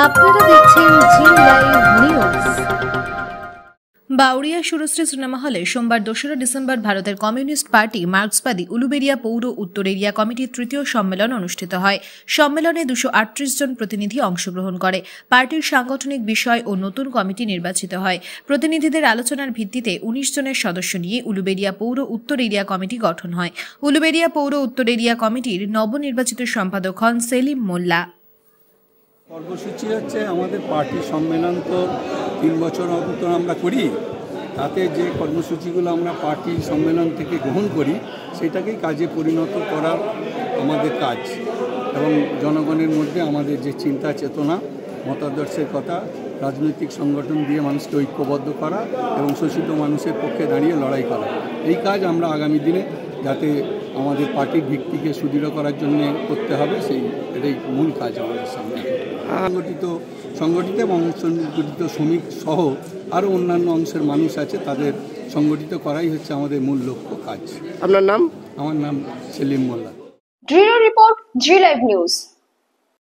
আপনারা দেখছেন Zee live news. Bauria Surashree cinema হলে সোমবার 2রা ডিসেম্বর ভারতের কমিউনিস্ট পার্টি মার্ক্সবাদী উলুবেড়িয়া পৌর উত্তর এরিয়া কমিটির তৃতীয় সম্মেলন অনুষ্ঠিত হয়। সম্মেলনে 238 জন প্রতিনিধি অংশগ্রহণ করে। পার্টির সাংগঠনিক বিষয় ও নতুন কমিটি নির্বাচিত হয়। প্রতিনিধিদের আলোচনার ভিত্তিতে 19 জনের সদস্য নিয়ে উলুবেড়িয়া পৌর উত্তর এরিয়া কমিটি গঠন হয়। উলুবেড়িয়া পৌর উত্তর এরিয়া কমিটির নবনির্বাচিত সম্পাদক হন সেলিম মোল্লা। কর্মসূচি হচ্ছে আমাদের পার্টি সম্মেলন তো 3 বছর অন্তর আমরা করি, তাতে যে কর্মসূচিগুলো আমরা পার্টি সম্মেলন থেকে গ্রহণ করি সেটাকেই কাজে পরিণত করার আমাদের কাজ এবং জনগণের মধ্যে আমাদের যে চিন্তা চেতনা মতাদর্শের কথা রাজনৈতিক সংগঠন দিয়ে মানুষকে ঐক্যবদ্ধ করা এবং শোষিত মানুষের পক্ষে দাঁড়িয়ে লড়াই করা, এই কাজ আমরা আগামী দিনে যাতে আমাদের পার্টির ভিত্তিকে সুদৃঢ় করার জন্য করতে হবে, এটাই মূল কাজ আমাদের সামনে। সংগঠিত এবং সংগঠিত শ্রমিক সহ আরও অন্যান্য অংশের মানুষ আছে, তাদের সংগঠিত করাই হচ্ছে আমাদের মূল লক্ষ্য কাজ। আপনার নাম? আমার নাম সেলিম মোল্লা। রিপোর্ট জি লাইভ নিউজ।